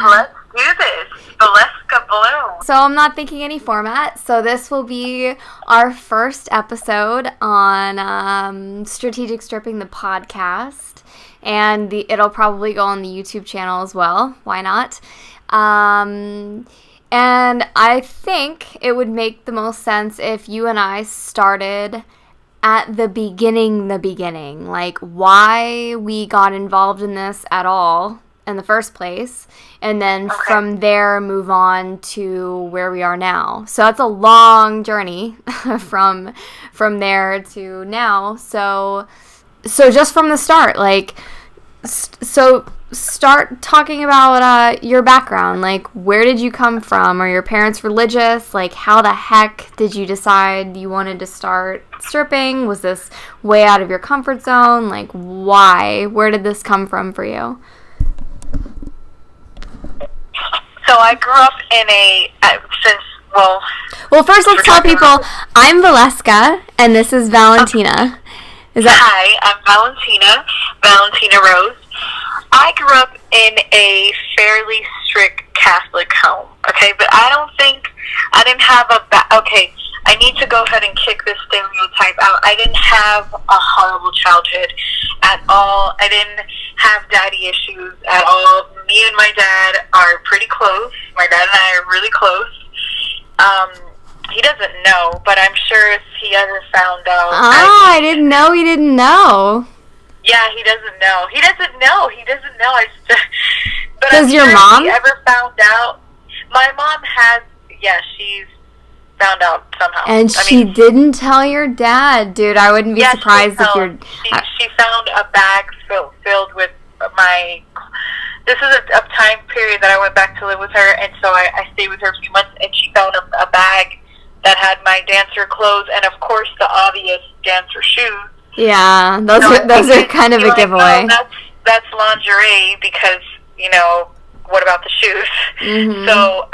Let's do this. Valeska Bloom. So I'm not thinking any format. So this will be our first episode on Strategic Stripping, the podcast. And it'll probably go on the YouTube channel as well. Why not? And I think it would make the most sense if you and I started at the beginning, like why we got involved in this at all in the first place, and then from there move on to where we are now. So that's a long journey from there to now. So just from the start, like, so start talking about your background. Like, where did you come from? Are your parents religious? Like, how the heck did you decide you wanted to start stripping? Was this way out of your comfort zone? Like, why? Where did this come from for you? So I grew up in Well, first let's tell people I'm Valeska and this is Valentina. Hi, I'm Valentina Rose. I grew up in a fairly strict Catholic home, okay? But I didn't have I need to go ahead and kick this stereotype out. I didn't have a horrible childhood at all. I didn't have daddy issues at all. Me and my dad are pretty close. My dad and I are really close. He doesn't know, but I'm sure if he ever found out. I didn't know he didn't know. Yeah, he doesn't know. But does your mom? If he ever found out, my mom has. Yeah, she's found out somehow. And she didn't tell your dad, dude. I wouldn't be surprised if you're. She found a bag filled with my. This is a time period that I went back to live with her, and so I stayed with her a few months, and she found a bag that had my dancer clothes and, of course, the obvious dancer shoes. Yeah, those are kind of a giveaway. Oh, that's lingerie because, what about the shoes? Mm-hmm. So,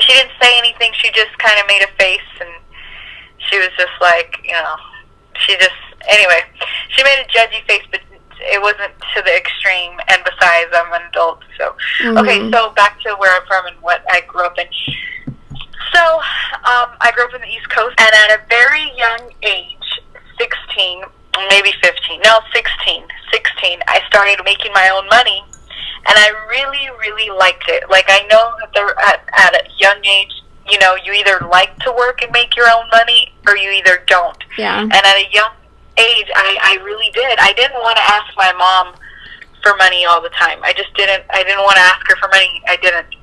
she didn't say anything. She just kind of made a face, and she was just like, anyway, she made a judgy face, but it wasn't to the extreme, and besides, I'm an adult, so. Mm-hmm. Okay, so back to where I'm from and what I grew up in. So, I grew up in the East Coast, and at a very young age, 16, I started making my own money, and I really, really liked it. Like, I know that at a young age, you either like to work and make your own money, or you either don't. Yeah. And at a young age, I really did. I didn't want to ask my mom for money all the time. I didn't want to ask her for money. I didn't.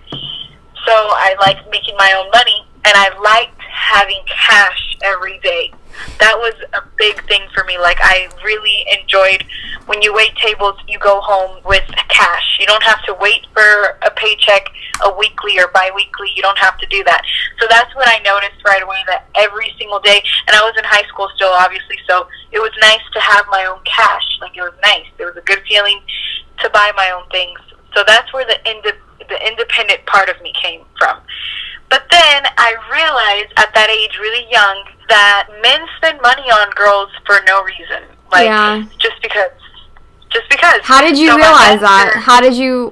So I liked making my own money, and I liked having cash every day. That was a big thing for me. Like, I really enjoyed when you wait tables, you go home with cash. You don't have to wait for a paycheck a weekly or bi-weekly. You don't have to do that. So that's what I noticed right away, that every single day, and I was in high school still, obviously, so it was nice to have my own cash. Like, it was nice. It was a good feeling to buy my own things. So that's where the independent part of me came from. But then I realized at that age, really young, that men spend money on girls for no reason. Like, just because. How did you realize that? How did you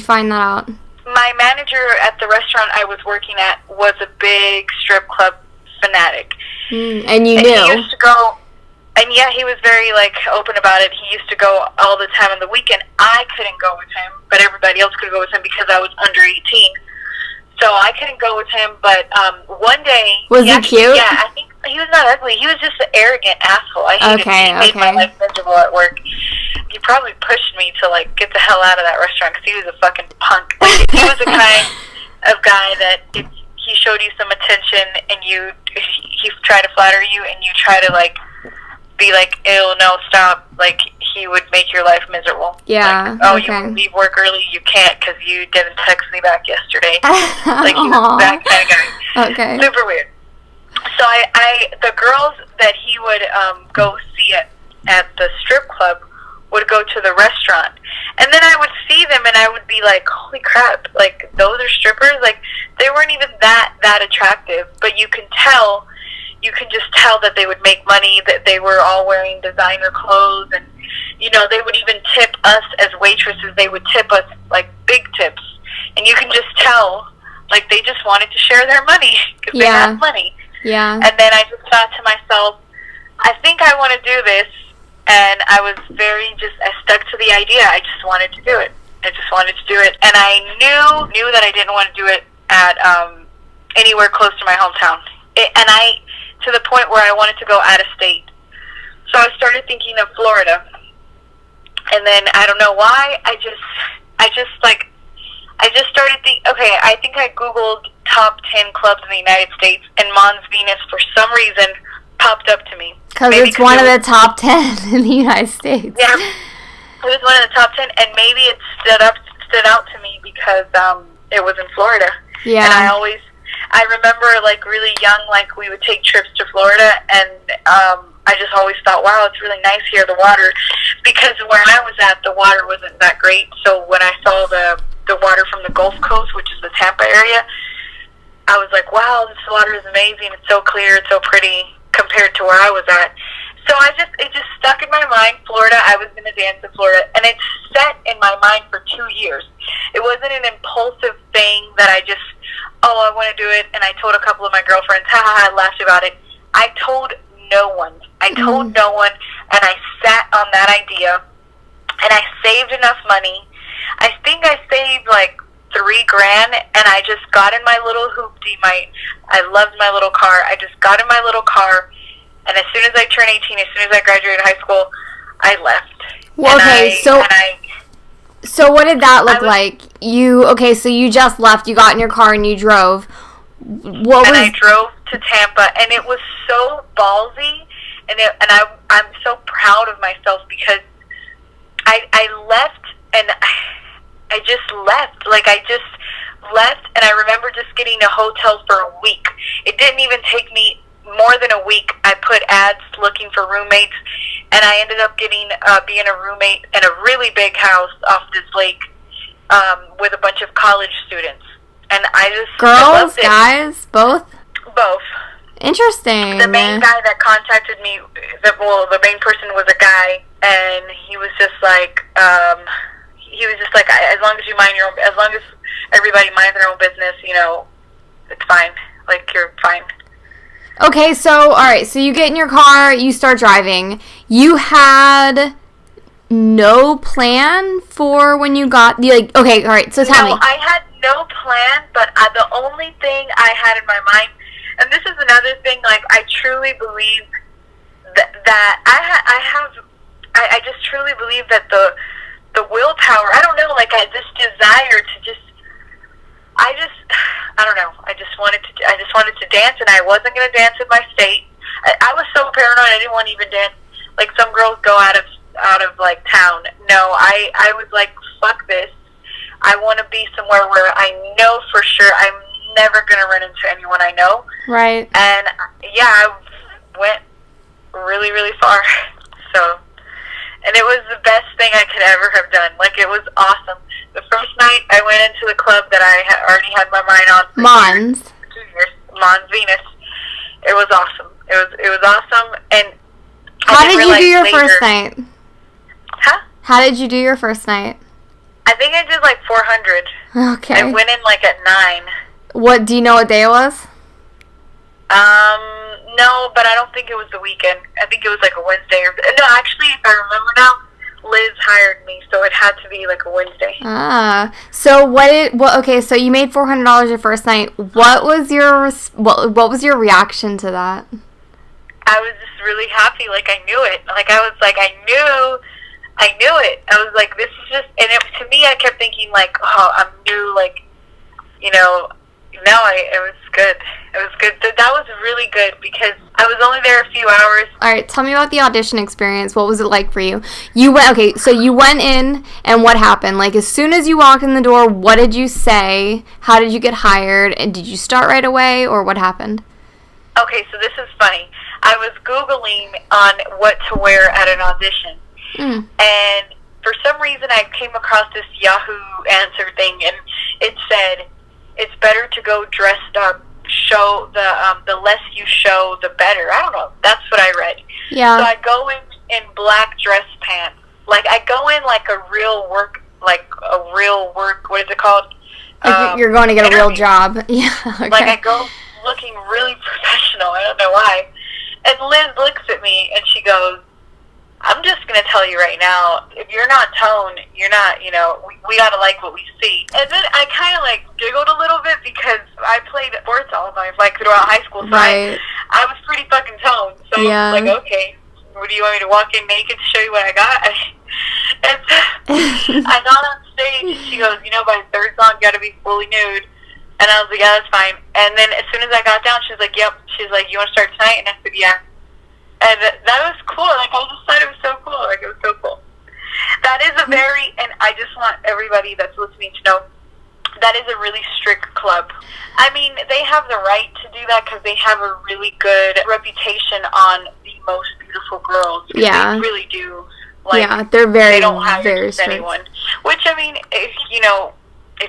find that out? My manager at the restaurant I was working at was a big strip club fanatic. And you knew? He used to go, and yeah, he was very, open about it. He used to go all the time on the weekend. I couldn't go with him, but everybody else could go with him because I was under 18. So I couldn't go with him, but one day... Was he cute? Yeah, I think he was not ugly. He was just an arrogant asshole. I hated him. He made my life miserable at work. He probably pushed me to, get the hell out of that restaurant because he was a fucking punk. He was the kind of guy that if he showed you some attention and he tried to flatter you and you try to, be like, ew, no, stop, he would make your life miserable. Yeah. You want to leave work early? You can't because you didn't text me back yesterday. He was that kind of guy. Okay. Super weird. So the girls that he would go see at the strip club would go to the restaurant. And then I would see them and I would be like, holy crap, those are strippers? They weren't even that attractive, but you can just tell that they would make money, that they were all wearing designer clothes, and they would even tip us as waitresses. They would tip us big tips, Like, they just wanted to share their money because they had money. Yeah. And then I just thought to myself, I think I want to do this. And I was I stuck to the idea. I just wanted to do it. I just wanted to do it. And I knew that I didn't want to do it at anywhere close to my hometown. To the point where I wanted to go out of state. So I started thinking of Florida. And then, I don't know why, I just started thinking, okay, I think I Googled top 10 clubs in the United States, and Mons Venus, for some reason, popped up to me. Because it's one of the top 10 in the United States. Yeah, it was one of the top 10, and maybe it stood out to me because it was in Florida. Yeah. And I remember, like, really young, like, we would take trips to Florida, and I just always thought, wow, it's really nice here, the water. Because where I was at, the water wasn't that great. So when I saw the water from the Gulf Coast, which is the Tampa area, I was like, wow, this water is amazing. It's so clear, it's so pretty compared to where I was at. So it just stuck in my mind, Florida. I was going to dance in Florida. And it set in my mind for 2 years. It wasn't an impulsive thing that I just, I want to do it. And I told a couple of my girlfriends, I laughed about it. I told no one. And I sat on that idea. And I saved enough money. I think I saved like $3,000, and I just got in my little hoopty. I loved my little car. I just got in my little car, and as soon as I turned 18, as soon as I graduated high school, I left. Well, so what did that look like? So you just left. You got in your car and you drove. I drove to Tampa, and it was so ballsy, and I'm so proud of myself because I left, and I just left. Like, I just left, and I remember just getting a hotel for a week. It didn't even take me more than a week. I put ads looking for roommates, and I ended up getting being a roommate in a really big house off this lake with a bunch of college students. And girls, guys, both? Both. Interesting. The main guy that contacted me, the main person was a guy, and he was just like, as long as you mind your own, as long as everybody minds their own business, it's fine. Like, you're fine. Okay, so, alright, so you get in your car, you start driving. You had no plan for when you got okay, alright, so tell me. No, I had no plan, but the only thing I had in my mind, and this is another thing, like, I truly believe that I just truly believe that the willpower, I don't know, like, this desire to just, I don't know, I just wanted to dance, and I wasn't going to dance in my state. I was so paranoid, I didn't want to even dance. Like, some girls go out of like, town. No, I was like, fuck this. I want to be somewhere where I know for sure I'm never going to run into anyone I know. Right. And, yeah, I went really, really far. So, and it was the best thing I could ever have done. Like, it was awesome. The first night, I went into the club that I already had my mind on for Mons. 2 years. Mons Venus. It was awesome. It was awesome. And how did you do your first night? Huh? How did you do your first night? I think I did like 400. Okay. I went in like at 9. What, do you know what day it was? No, but I don't think it was the weekend. I think it was like a Wednesday. No, actually, if I remember now, Liz hired me, so it had to be like a Wednesday. So okay, so you made $400 your first night. What was your reaction to that? I was just really happy, like I knew it. Like I was like, I knew it. I was like, this is just, and to me, I kept thinking like, oh, I'm new, like, it was good. It was good. That was really good because I was only there a few hours. All right, tell me about the audition experience. What was it like for you? So you went in, and what happened? Like, as soon as you walked in the door, what did you say? How did you get hired? And did you start right away, or what happened? Okay, so this is funny. I was Googling on what to wear at an audition. And for some reason, I came across this Yahoo answer thing, and it said, it's better to go dressed up. Show the less you show, the better. I don't know. That's what I read. Yeah. So I go in black dress pants. Like, I go in like a real work. What is it called? Like you're going to get a real job. Yeah. Okay. Like, I go looking really professional. I don't know why. And Liz looks at me, and she goes, I'm just going to tell you right now, if you're not toned, you're not, we got to like what we see. And then I kind of, like, giggled a little bit because I played sports all my life, like, throughout high school. So right. I was pretty fucking toned. So yeah. I was like, okay, what do you want me to walk in naked to show you what I got? And I got on stage, and she goes, by the third song, you got to be fully nude. And I was like, yeah, that's fine. And then as soon as I got down, she was like, yep. She's like, you want to start tonight? And I said, yeah. And that was cool. Like, I just thought it was so cool. Like, it was so cool. That is a very, and I just want everybody that's listening to know, that is a really strict club. I mean, they have the right to do that because they have a really good reputation on the most beautiful girls. Yeah. They really do. Like, yeah, they're very, they don't hire very just strict. anyone. Which, I mean, if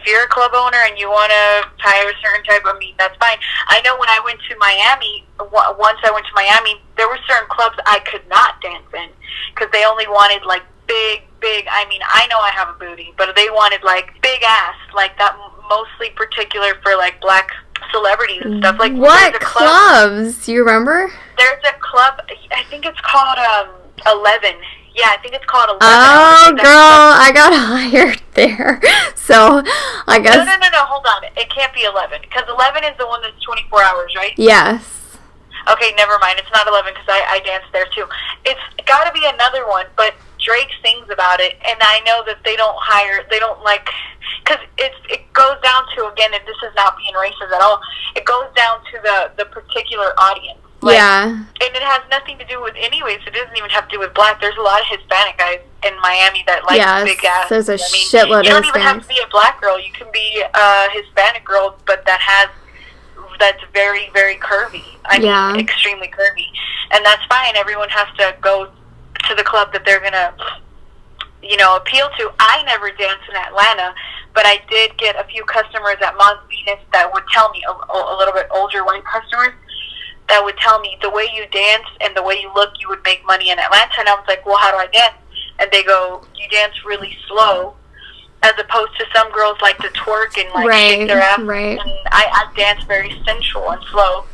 you're a club owner and you want to hire a certain type, that's fine. I know when I went to Miami, once I went to Miami, there were certain clubs I could not dance in because they only wanted, like, big, I know I have a booty, but they wanted, like, big ass, like that, mostly particular for, like, black celebrities and stuff. Like, what clubs? Do you remember? There's a club, I think it's called 11. Yeah, I think it's called 11. Oh, girl, I got hired there. So, I guess... No, hold on. It can't be 11. Because 11 is the one that's 24 hours, right? Yes. Okay, never mind. It's not 11 because I danced there, too. It's got to be another one, but Drake sings about it, and I know that they don't like... Because it goes down to, again, and this is not being racist at all, it goes down to the particular audience. Like, yeah. And it has nothing to do with, anyways, it doesn't even have to do with black. There's a lot of Hispanic guys in Miami that like big ass. There's a shitload of Hispanics. You don't even have to be a black girl. You can be a Hispanic girl, but that's very, very curvy. I mean, extremely curvy. And that's fine. Everyone has to go to the club that they're going to, appeal to. I never danced in Atlanta, but I did get a few customers at Mont Venus that would tell me, a little bit older white customers, that would tell me the way you dance and the way you look, you would make money in Atlanta. And I was like, well, how do I dance? And they go, you dance really slow, as opposed to some girls like to twerk and like shake their ass. Right. And I dance very sensual and slow,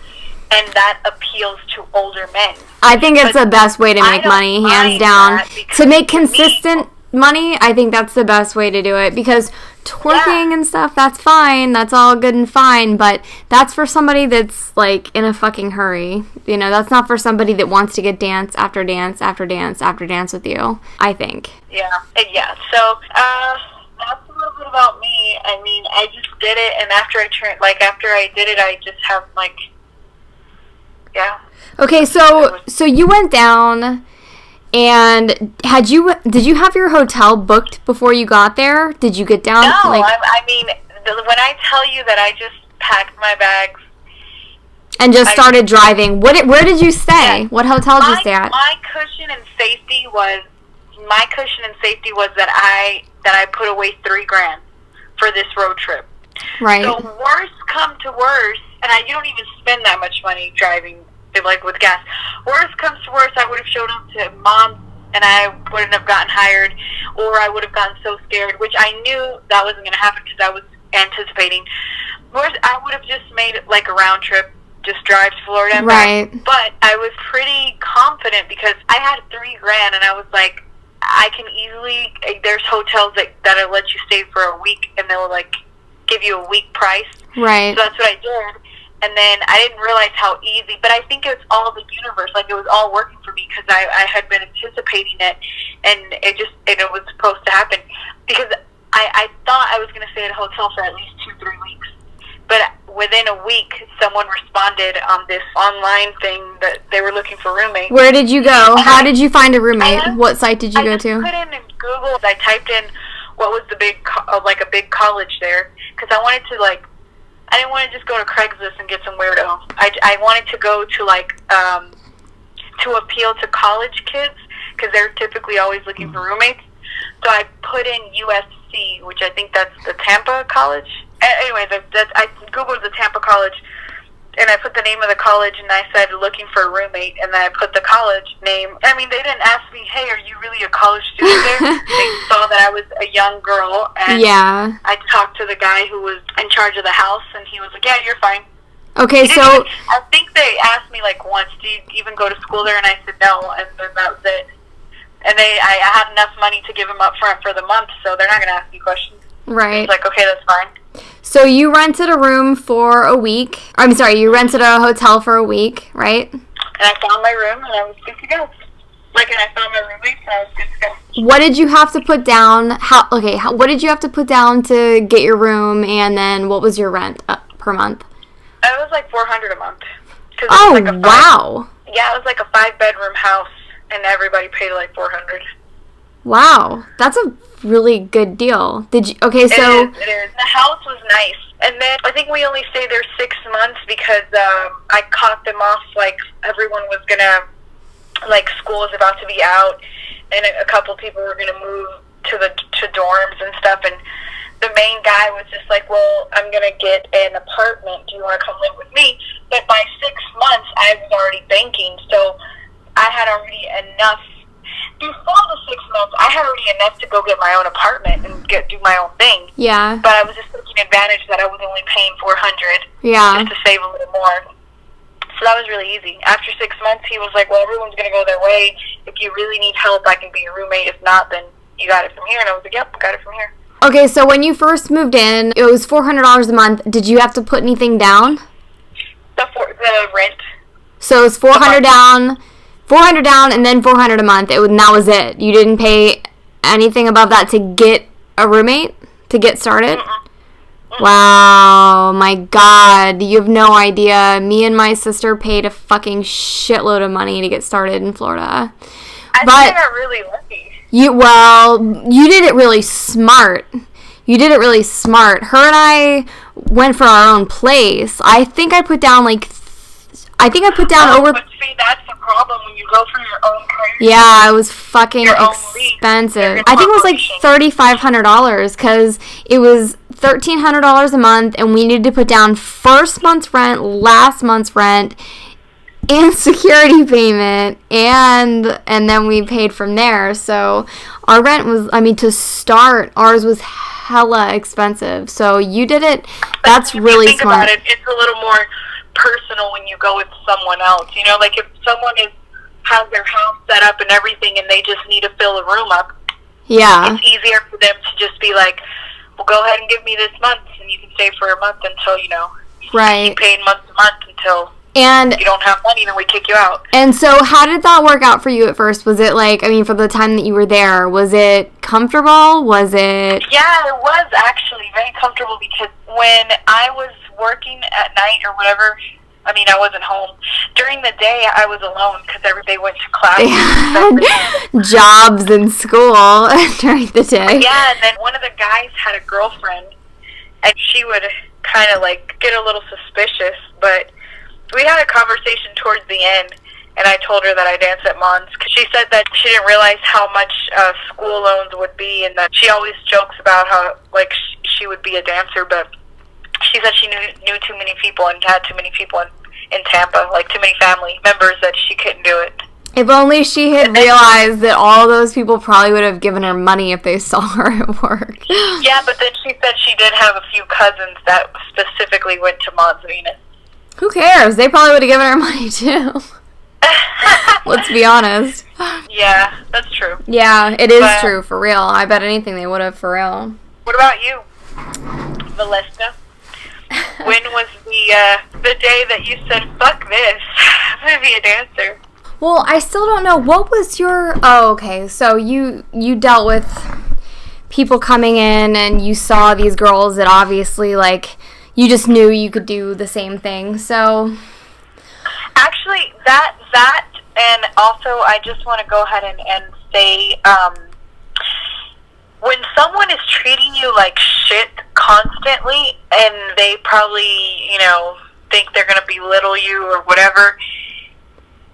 and that appeals to older men. I think it's the best way to make money, hands down. To make consistent money, I think that's the best way to do it, because twerking and stuff, that's fine, that's all good and fine, but that's for somebody that's like in a fucking hurry. That's not for somebody that wants to get dance after dance after dance after dance with you, I think. Yeah. So that's a little bit about me. I mean, I just did it, and after I did it, I just have Okay, so you went down. And did you have your hotel booked before you got there? Did you get down? No, I mean, when I tell you that I just packed my bags and just started driving, where did you stay? Yeah, what hotel did you stay at? My cushion and safety was that I put away $3,000 for this road trip. Right. So worst come to worst, and you don't even spend that much money driving, like with gas. Worst comes to worst, I would have showed up to Mom, and I wouldn't have gotten hired, or I would have gotten so scared, which I knew that wasn't going to happen because I was anticipating. Worst, I would have just made it like a round trip, just drive to Florida and back. But I was pretty confident because I had $3,000, and I was like, I can easily. There's hotels that'll let you stay for a week, and they'll like give you a week price. Right. So that's what I did. And then I didn't realize how easy, but I think it was all the universe. Like, it was all working for me because I had been anticipating it, and it was supposed to happen. Because I thought I was going to stay at a hotel for at least 2-3 weeks. But within a week, someone responded on this online thing that they were looking for roommates. Where did you go? How did you find a roommate? What site did you go to? I put in Google. I typed in what was the big, a big college there. Because I wanted to, I didn't want to just go to Craigslist and get some weirdo. I wanted to go to to appeal to college kids because they're typically always looking for roommates. So I put in USC, which I think that's the Tampa College. Anyway, I Googled the Tampa College, and I put the name of the college, and I said looking for a roommate, and then I put the college name. I mean, they didn't ask me, hey, are you really a college student there? They saw that I was a young girl, and yeah. I talked to the guy who was in charge of the house, and he was like, yeah, you're fine. Okay, so... I think they asked me, like, once, do you even go to school there? And I said no, and then that was it. And I had enough money to give them up front for the month, so they're not going to ask me questions. Right. It's like, okay, that's fine. So you rented a room for a week. I'm sorry, you rented a hotel for a week, right? And I found my room, and I was good to go. Like, and I found my roommate, and I was good to go. What did you have to put down? What did you have to put down to get your room, and then what was your rent per month? It was like $400 a month. Oh, like wow. Yeah, it was like a 5-bedroom house, and everybody paid like $400. Wow, that's a really good deal. Did you? Okay, so it is. The house was nice, and then I think we only stayed there 6 months because I caught them off. Like everyone was gonna, like school was about to be out, and a couple people were gonna move to dorms and stuff, and the main guy was just like, well, I'm going to get an apartment. Do you want to come live with me? But by 6 months, I was already banking. So I had already enough. Before the 6 months, I had already enough to go get my own apartment and do my own thing. Yeah. But I was just taking advantage that I was only paying $400. Yeah. Just to save a little more. So that was really easy. After 6 months, he was like, well, everyone's going to go their way. If you really need help, I can be your roommate. If not, then you got it from here. And I was like, yep, got it from here. Okay, so when you first moved in, it was $400 a month. Did you have to put anything down? The rent. So it was $400 down, and then $400 a month. And that was it. You didn't pay anything above that to get a roommate, to get started? Wow, my God, you have no idea. Me and my sister paid a fucking shitload of money to get started in Florida. I think I got really lucky. You did it really smart. Her and I went for our own place. I think I put down over. But see, that's the problem when you go for your own place. Yeah, it was fucking expensive. I think it was like $3,500 because it was $1,300 a month, and we needed to put down first month's rent, last month's rent, and security payment, and then we paid from there. So our rent was, to start, ours was hella expensive. So you did it. That's really think smart. About it, it's a little more personal when you go with someone else. You know, like if someone has their house set up and everything, and they just need to fill a room up. Yeah. It's easier for them to just be like, well, go ahead and give me this month, and you can stay for a month until Right. You paid month to month until. And if you don't have money, then we kick you out. And so how did that work out for you at first? Was it for the time that you were there, was it comfortable? Was it... Yeah, it was actually very comfortable because when I was working at night or whatever, I wasn't home. During the day, I was alone because everybody went to class. They had jobs in school during the day. Yeah, and then one of the guys had a girlfriend, and she would kind of get a little suspicious, but we had a conversation towards the end, and I told her that I dance at Mons. She said that she didn't realize how much school loans would be, and that she always jokes about how, she would be a dancer, but she said she knew too many people and had too many people in Tampa, too many family members, that she couldn't do it. If only she had realized that all those people probably would have given her money if they saw her at work. Yeah, but then she said she did have a few cousins that specifically went to Mons Venus. Who cares? They probably would have given her money, too. Let's be honest. Yeah, that's true. Yeah, it is true, for real. I bet anything they would have, for real. What about you, Valeska? When was the day that you said, fuck this, I'm going to be a dancer? Well, I still don't know. What was your... Oh, okay. So you dealt with people coming in, and you saw these girls that obviously, you just knew you could do the same thing, so... Actually, that, and also I just want to go ahead and say, when someone is treating you like shit constantly, and they probably, think they're going to belittle you or whatever,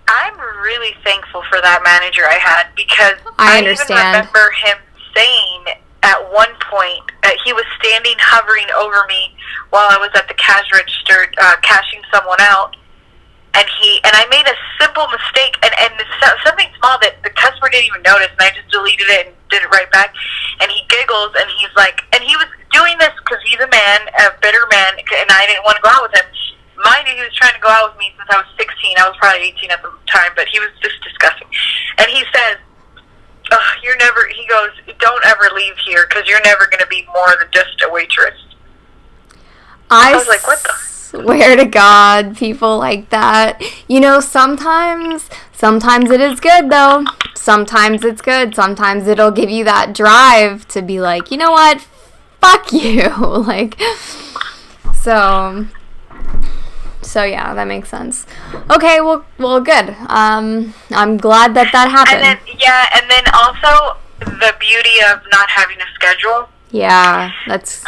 I'm really thankful for that manager I had, because I understand. even remember him saying at one point, he was standing, hovering over me while I was at the cash register cashing someone out. And I made a simple mistake, and something small that the customer didn't even notice, and I just deleted it and did it right back. And he giggles, and he's like, and he was doing this because he's a man, a bitter man, and I didn't want to go out with him. Mind you, he was trying to go out with me since I was 16. I was probably 18 at the time, but he was just disgusting. And he says, he goes, don't ever leave here because you're never going to be more than just a waitress. I was like, what the? Swear to God, people like that. You know, sometimes it is good, though. Sometimes it's good. Sometimes it'll give you that drive to be like, you know what? Fuck you. Like, so yeah, that makes sense. Okay, well, good. I'm glad that happened. And then also the beauty of not having a schedule. Yeah, that's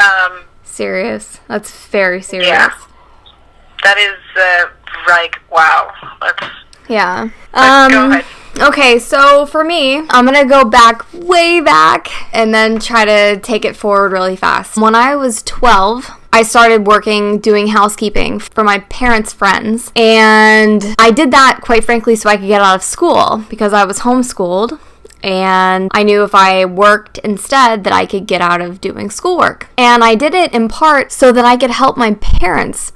serious. That's very serious. Yeah. That is, wow. Yeah. Go ahead. Okay, so for me, I'm going to go way back, and then try to take it forward really fast. When I was 12, I started doing housekeeping for my parents' friends, and I did that, quite frankly, so I could get out of school, because I was homeschooled. And I knew if I worked instead that I could get out of doing schoolwork. And I did it in part so that I could help my parents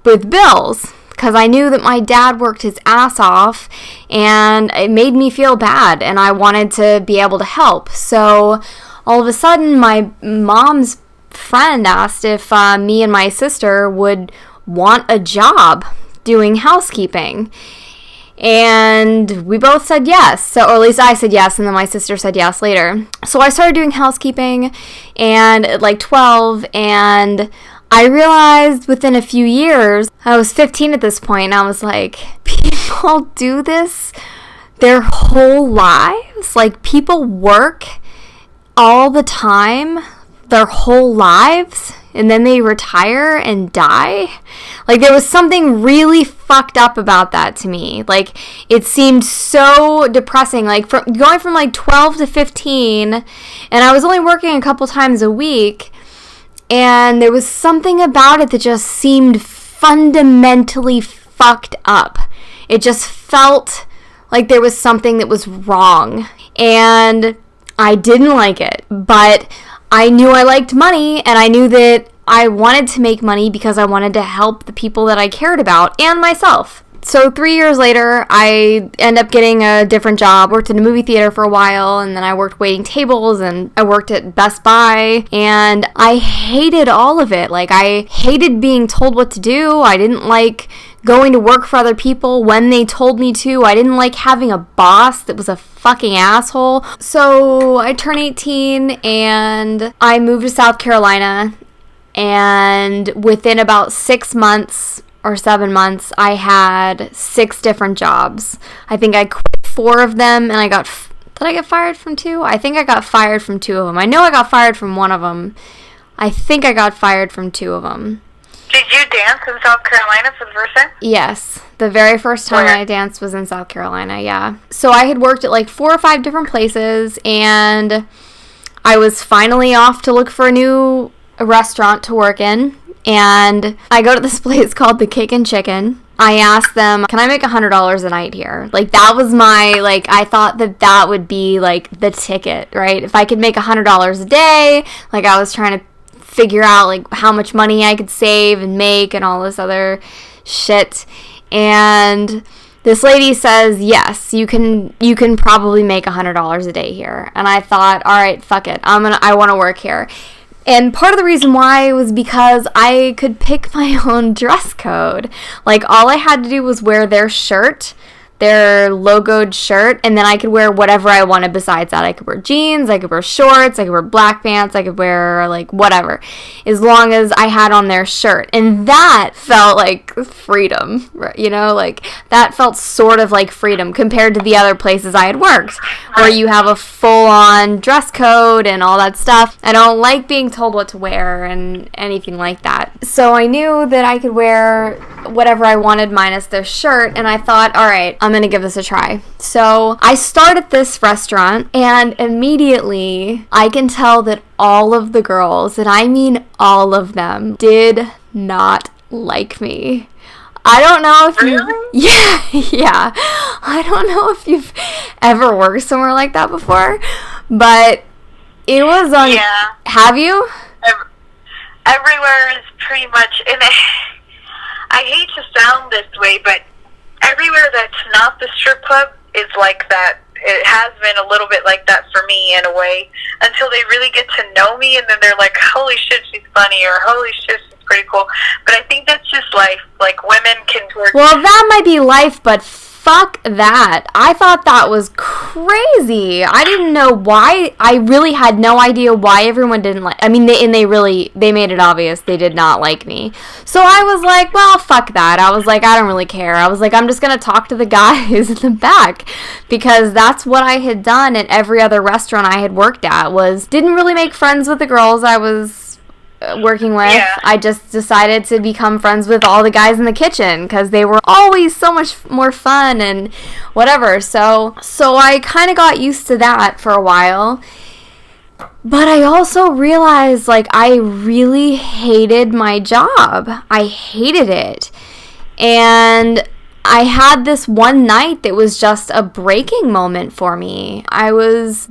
with bills, because I knew that my dad worked his ass off and it made me feel bad and I wanted to be able to help. So all of a sudden my mom's friend asked if me and my sister would want a job doing housekeeping. And we both said yes. Or at least I said yes, and then my sister said yes later. So I started doing housekeeping and at like 12, and I realized within a few years, I was 15 at this point, and I was like, people do this their whole lives? Like, people work all the time, their whole lives, and then they retire and die? Like, there was something really fucked up about that to me. Like, it seemed so depressing. Like, going from like 12 to 15, and I was only working a couple times a week, and there was something about it that just seemed fundamentally fucked up. It just felt like there was something that was wrong. And I didn't like it. But I knew I liked money, and I knew that I wanted to make money because I wanted to help the people that I cared about and myself. So 3 years later, I end up getting a different job, worked in a movie theater for a while, and then I worked waiting tables, and I worked at Best Buy, and I hated all of it. Like, I hated being told what to do. I didn't like going to work for other people when they told me to. I didn't like having a boss that was a fucking asshole. So I turned 18, and I moved to South Carolina, and within about 6 months or 7 months, I had 6 different jobs. I think I quit 4 of them, and did I get fired from 2? I think I got fired from 2 of them. I know I got fired from 1 of them. I think I got fired from 2 of them. Did you dance in South Carolina for the first time? Yes. The very first time I danced was in South Carolina, yeah. So I had worked at like 4 or 5 different places, and I was finally off to look for a new restaurant to work in. And I go to this place called The Cake and Chicken. I asked them, can I make $100 a night here? Like, that was I thought that would be, like, the ticket, right? If I could make $100 a day, like, I was trying to figure out, like, how much money I could save and make and all this other shit. And this lady says, yes, you can probably make $100 a day here. And I thought, all right, fuck it. I want to work here. And part of the reason why was because I could pick my own dress code. Like, all I had to do was wear their shirt, their logoed shirt, and then I could wear whatever I wanted besides that. I could wear jeans, I could wear shorts, I could wear black pants, I could wear, like, whatever, as long as I had on their shirt. And that felt like freedom, you know? Like, that felt sort of like freedom compared to the other places I had worked, where you have a full-on dress code and all that stuff. I don't like being told what to wear and anything like that. So I knew that I could wear whatever I wanted minus this shirt, and I thought, all right, I'm gonna give this a try. So I start at this restaurant, and immediately I can tell that all of the girls, and I mean all of them, did not like me. I don't know if yeah. I don't know if you've ever worked somewhere like that before, but it was on. Yeah. Have you? Everywhere is pretty much, and I hate to sound this way, but everywhere that's not the strip club is like that. It has been a little bit like that for me in a way, until they really get to know me, and then they're like, holy shit, she's funny, or holy shit, she's pretty cool. But I think that's just life. Like, women can work. Well, that might be life, but fuck that. I thought that was crazy. I didn't know why. I really had no idea why everyone didn't like. I mean, they made it obvious they did not like me. So I was like, well, fuck that. I was like, I don't really care. I was like, I'm just gonna talk to the guys in the back, because that's what I had done at every other restaurant I had worked at. Was didn't really make friends with the girls I was working with. Yeah. I just decided to become friends with all the guys in the kitchen, because they were always so much more fun and whatever. So I kind of got used to that for a while. But I also realized, like, I really hated my job. I hated it. And I had this one night that was just a breaking moment for me. I was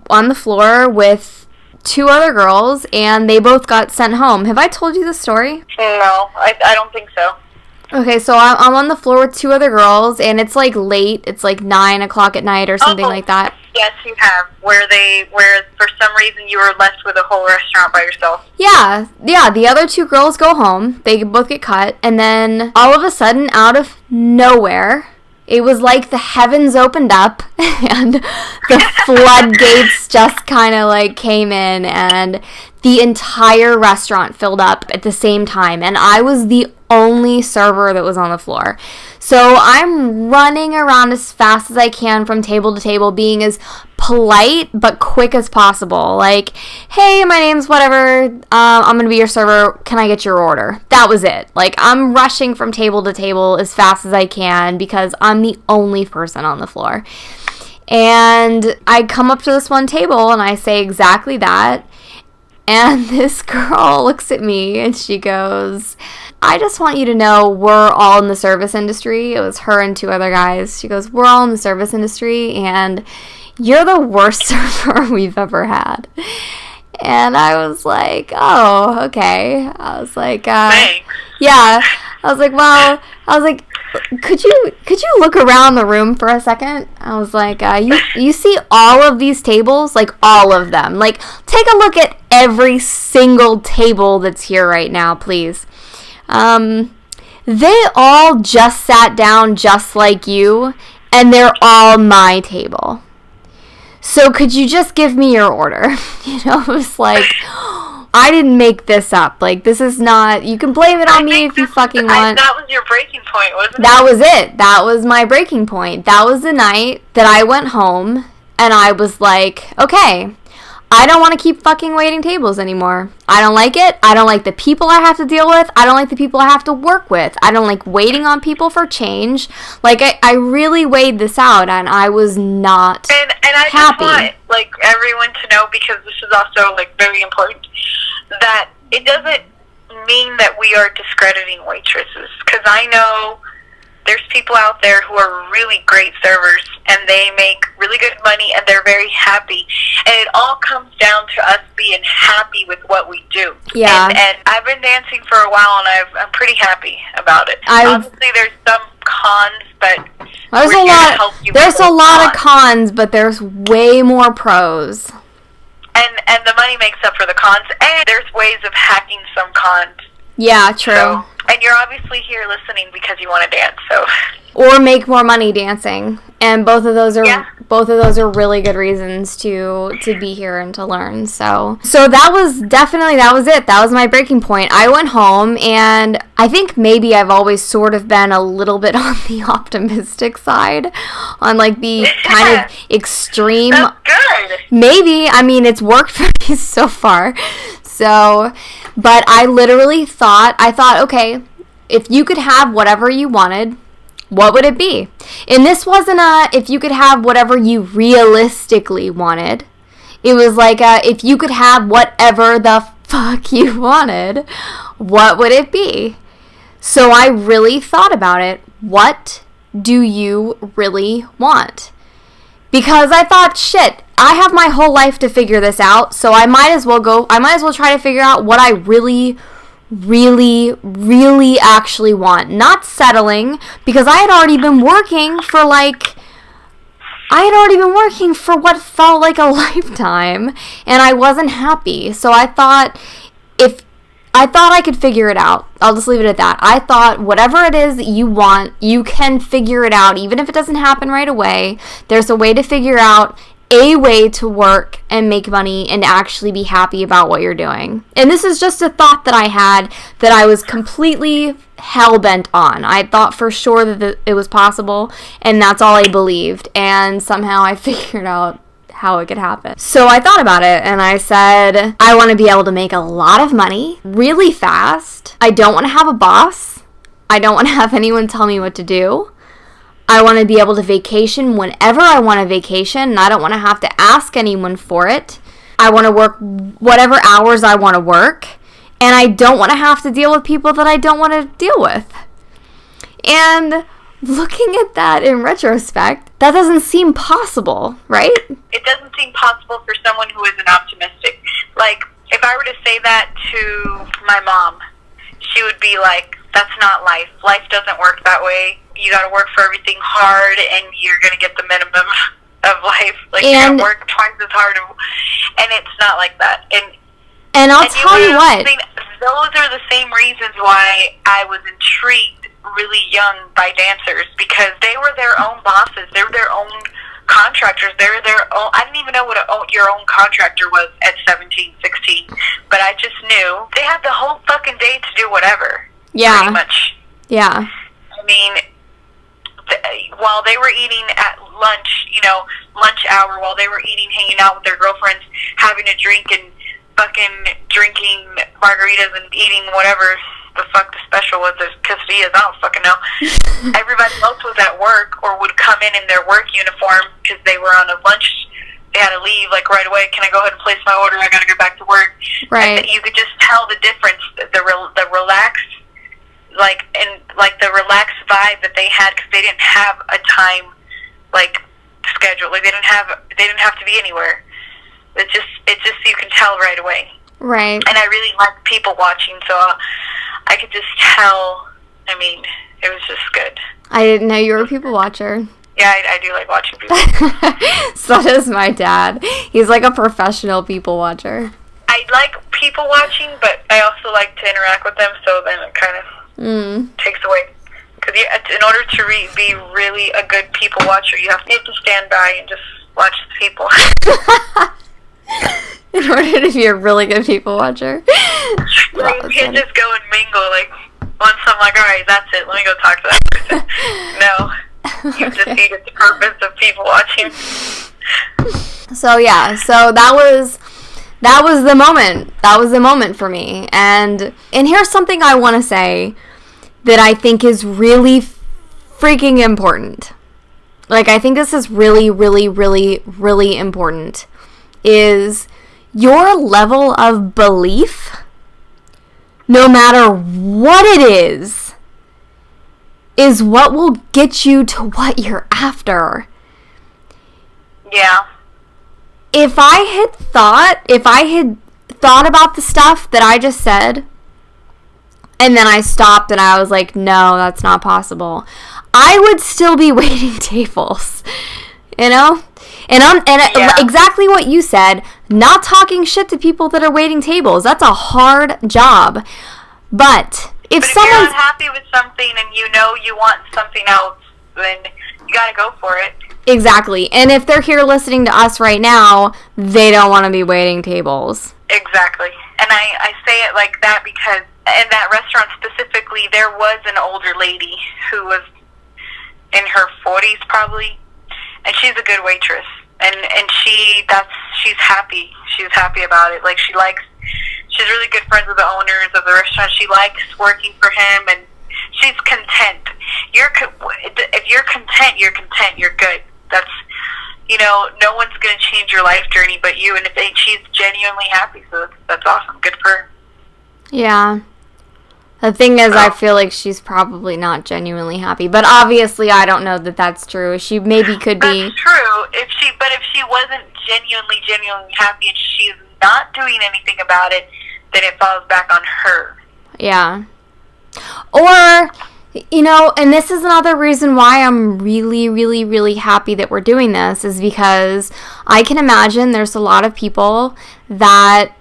on the floor with 2 other girls, and they both got sent home. Have I told you this story? No, I don't think so. Okay, so I'm on the floor with 2 other girls, and it's like late. It's like 9 o'clock at night or something like that. Yes, you have. Where for some reason you were left with a whole restaurant by yourself. Yeah. The other 2 girls go home. They both get cut, and then all of a sudden, out of nowhere, it was like the heavens opened up and the floodgates just kind of like came in, and the entire restaurant filled up at the same time, and I was the only server that was on the floor. So I'm running around as fast as I can from table to table, being as polite but quick as possible. Like, hey, my name's whatever, I'm gonna be your server, can I get your order? That was it. Like, I'm rushing from table to table as fast as I can, because I'm the only person on the floor. And I come up to this one table and I say exactly that, and this girl looks at me and she goes, I just want you to know we're all in the service industry. It was her and 2 other guys. She goes, we're all in the service industry, and you're the worst server we've ever had. And I was like, oh, okay. I was like, Thanks. Yeah. I was like, could you look around the room for a second? I was like, you see all of these tables? Like, all of them. Like, take a look at every single table that's here right now, please. They all just sat down just like you, and they're all my table. So could you just give me your order? You know, it was like, I didn't make this up. Like, this is not, you can blame it on me if you fucking want. That was your breaking point, wasn't it? That was it. That was my breaking point. That was the night that I went home, and I was like, okay, I don't want to keep fucking waiting tables anymore. I don't like it. I don't like the people I have to deal with. I don't like the people I have to work with. I don't like waiting on people for change. Like, I really weighed this out, and I was not and I happy. just want, like, everyone to know, because this is also, like, very important, that it doesn't mean that we are discrediting waitresses. Because I know there's people out there who are really great servers, and they make really good money, and they're very happy. And it all comes down to us being happy with what we do. Yeah. And I've been dancing for a while, and I'm pretty happy about it. Obviously, there's some cons, but there's we're a here lot. to help you There's with a those lot of cons, but there's way more pros. And the money makes up for the cons, and there's ways of hacking some cons. Yeah, true. So, and you're obviously here listening because you want to dance, so. Or make more money dancing, and both of those are really good reasons to be here and to learn. So that was it. That was my breaking point. I went home, and I think maybe I've always sort of been a little bit on the optimistic side, on like the kind of extreme. That's good. Maybe. I mean, it's worked for me so far. So But I literally thought, okay, if you could have whatever you wanted, what would it be? And this wasn't if you could have whatever you realistically wanted. It was like if you could have whatever the fuck you wanted, what would it be? So I really thought about it. What do you really want? Because I thought, shit, I have my whole life to figure this out, so I might as well try to figure out what I really, really, really actually want. Not settling, because I had already been working for what felt like a lifetime, and I wasn't happy. So I thought I could figure it out. I'll just leave it at that. I thought whatever it is that you want, you can figure it out. Even if it doesn't happen right away, there's a way to figure out a way to work and make money and actually be happy about what you're doing. And this is just a thought that I had that I was completely hell-bent on. I thought for sure that it was possible, and that's all I believed. And somehow I figured out how it could happen. So I thought about it, and I said, I want to be able to make a lot of money really fast. I don't want to have a boss. I don't want to have anyone tell me what to do. I want to be able to vacation whenever I want to vacation, and I don't want to have to ask anyone for it. I want to work whatever hours I want to work, and I don't want to have to deal with people that I don't want to deal with. And looking at that in retrospect, that doesn't seem possible, right? It doesn't seem possible for someone who isn't optimistic. Like, if I were to say that to my mom, she would be like, that's not life. Life doesn't work that way. You got to work for everything hard, and you're going to get the minimum of life. Like, you got to work twice as hard, and it's not like that. And I'll tell you what. Those are the same reasons why I was intrigued really young by dancers, because they were their own bosses. They were their own contractors. They were their own. I didn't even know what your own contractor was at 17, 16, but I just knew they had the whole fucking day to do whatever. Yeah. Pretty much. Yeah. I mean, while they were eating at lunch, lunch hour, while they were eating, hanging out with their girlfriends, having a drink and fucking drinking margaritas and eating whatever the fuck the special was, the quesadillas, I don't fucking know. Everybody else was at work or would come in their work uniform because they were on a lunch. They had to leave like right away. Can I go ahead and place my order? I got to go back to work. Right. And you could just tell the difference, the relaxed, the relaxed vibe that they had, because they didn't have a time schedule. Like they didn't have to be anywhere. It's just you can tell right away. Right. And I really like people watching, so I could just tell. I mean, it was just good. I didn't know you were a people watcher. Yeah, I do like watching people. So does my dad. He's like a professional people watcher. I like people watching, but I also like to interact with them, so then it kind of takes away. Because in order to be really a good people watcher, you have to stand by and just watch the people. In order to be a really good people watcher. Like, you can't just go and mingle. Like, once I'm like, all right, that's it. Let me go talk to that person. No. You just needed the purpose of people watching. So, yeah. So, that was the moment. That was the moment for me. And here's something I want to say that I think is really freaking important. Like, I think this is really, really, really, really important. Is your level of belief, no matter what it is what will get you to what you're after. Yeah. If I had thought about the stuff that I just said, and then I stopped and I was like, no, that's not possible, I would still be waiting tables, And exactly what you said, not talking shit to people that are waiting tables. That's a hard job. But if you're not happy with something and you want something else, then you got to go for it. Exactly. And if they're here listening to us right now, they don't want to be waiting tables. Exactly. And I say it like that because in that restaurant specifically, there was an older lady who was in her 40s probably. And she's a good waitress, and she's happy. She's happy about it. Like, she likes she's really good friends with the owners of the restaurant. She likes working for him, and she's content. If you're content, you're content. You're good. That's, no one's going to change your life journey but you. And she's genuinely happy, so that's awesome. Good for her. Yeah. The thing is, I feel like she's probably not genuinely happy, but obviously I don't know that that's true. She maybe could be. That's true. If she wasn't genuinely happy and she's not doing anything about it, then it falls back on her. Yeah. Or, and this is another reason why I'm really, really, really happy that we're doing this, is because I can imagine there's a lot of people that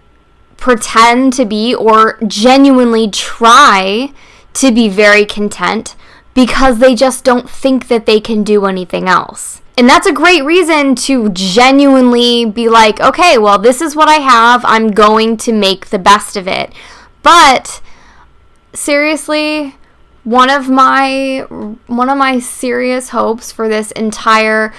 pretend to be or genuinely try to be very content because they just don't think that they can do anything else. And that's a great reason to genuinely be like, okay, well, this is what I have. I'm going to make the best of it. But seriously, one of my serious hopes for this entire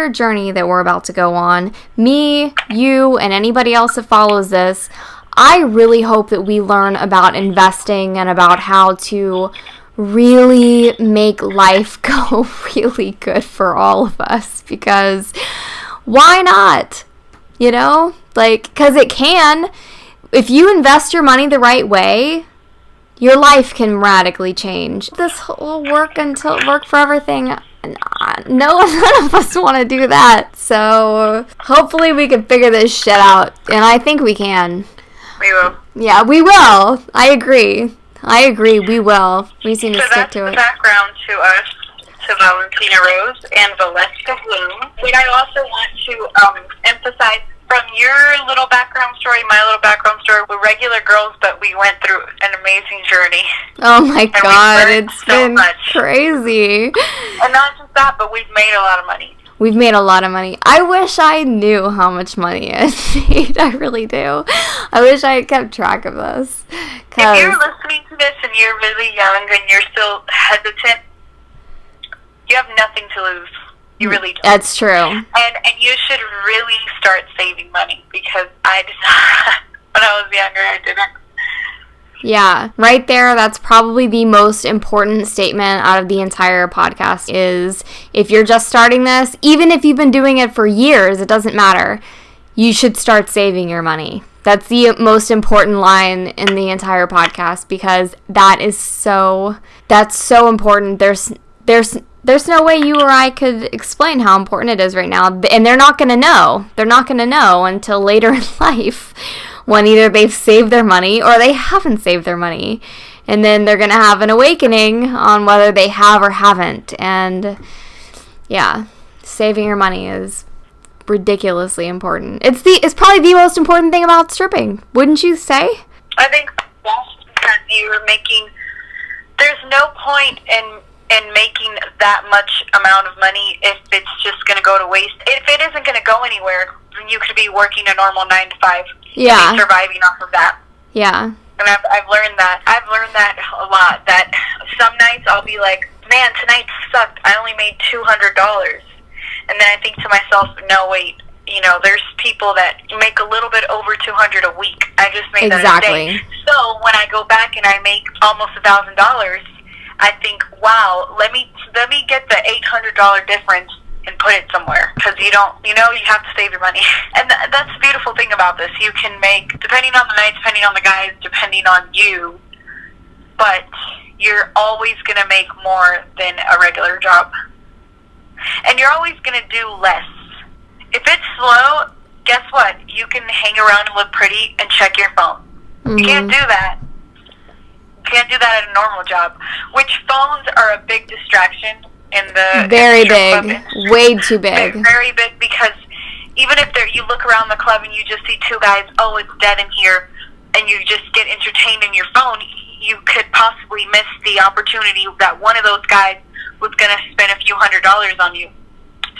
journey that we're about to go on, me, you, and anybody else that follows this, I really hope that we learn about investing and about how to really make life go really good for all of us, because why not? Because it can. If you invest your money the right way, your life can radically change. This whole work forever thing, none of us want to do that. So hopefully we can figure this shit out, and I think we can. We will. Yeah, we will. I agree. We will. We just need to stick to it. So that's the background to us, to Valentina Rose and Valeska Bloom. What I also want to emphasize, from your little background story, my little background story, we're regular girls, but we went through an amazing journey. Oh my God, it's been crazy. And not just that, but we've made a lot of money. We've made a lot of money. I wish I knew how much money I made. I really do. I wish I had kept track of this. If you're listening to this and you're really young and you're still hesitant, you have nothing to lose. You really don't. That's true. And you should really start saving money, because I did not. When I was younger, I didn't. Yeah, right there, that's probably the most important statement out of the entire podcast, is if you're just starting this, even if you've been doing it for years, it doesn't matter. You should start saving your money. That's the most important line in the entire podcast, because that's so important. There's no way you or I could explain how important it is right now, and they're not going to know. They're not going to know until later in life, when either they've saved their money or they haven't saved their money. And then they're going to have an awakening on whether they have or haven't. And yeah, saving your money is ridiculously important. It's probably the most important thing about stripping, wouldn't you say? I think that's because there's no point in making that much amount of money if it's just going to go to waste. If it isn't going to go anywhere, then you could be working a normal 9 to 5. Yeah. And be surviving off of that. Yeah. And I've learned that. I've learned that a lot. That some nights I'll be like, man, tonight sucked. I only made $200. And then I think to myself, no, wait. There's people that make a little bit over $200 a week. I just made that a day. So when I go back and I make almost $1,000, I think, wow, let me get the $800 difference and put it somewhere, because you have to save your money. And that's the beautiful thing about this. You can make, depending on the night, depending on the guys, depending on you, but you're always going to make more than a regular job. And you're always going to do less. If it's slow, guess what? You can hang around and look pretty and check your phone. Mm-hmm. You can't do that. You can't do that at a normal job. Which phones are a big distraction in the very big, way too big. Very big, because even if you look around the club and you just see 2 guys, oh, it's dead in here, and you just get entertained in your phone, you could possibly miss the opportunity that one of those guys was going to spend a few $100s on you.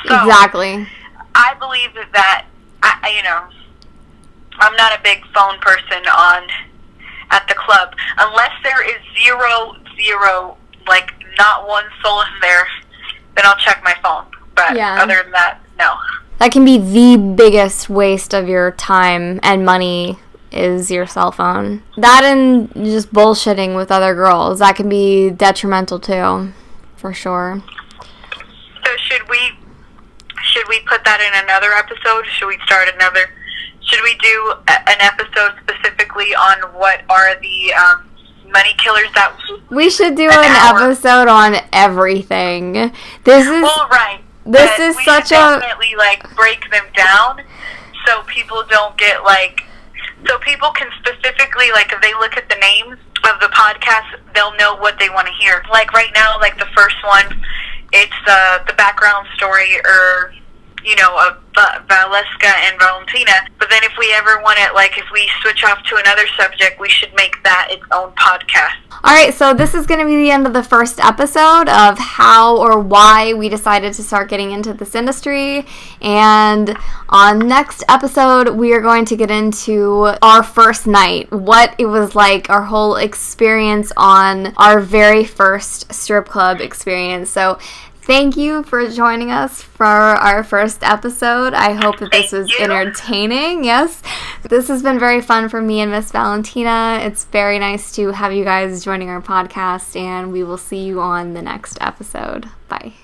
So, exactly. I believe that I'm not a big phone person at the club, unless there is zero, like not one soul in there, then I'll check my phone. But other than that, no. That can be the biggest waste of your time and money is your cell phone. That and just bullshitting with other girls, that can be detrimental too, for sure. So should we put that in another episode? Should we do an episode specifically on what are the money killers that we should do an episode on everything. This is right. This is such a definitely break them down so people don't get so people can specifically if they look at the names of the podcast, they'll know what they want to hear. Right now, the first one, it's the background story or of Valeska and Valentina. But then if we ever want it, if we switch off to another subject, we should make that its own podcast. Alright, so this is going to be the end of the first episode of how or why we decided to start getting into this industry. And on next episode, we are going to get into our first night, what it was like, our whole experience on our very first strip club experience. So thank you for joining us for our first episode. I hope that this was entertaining. Yes. This has been very fun for me and Miss Valentina. It's very nice to have you guys joining our podcast, and we will see you on the next episode. Bye.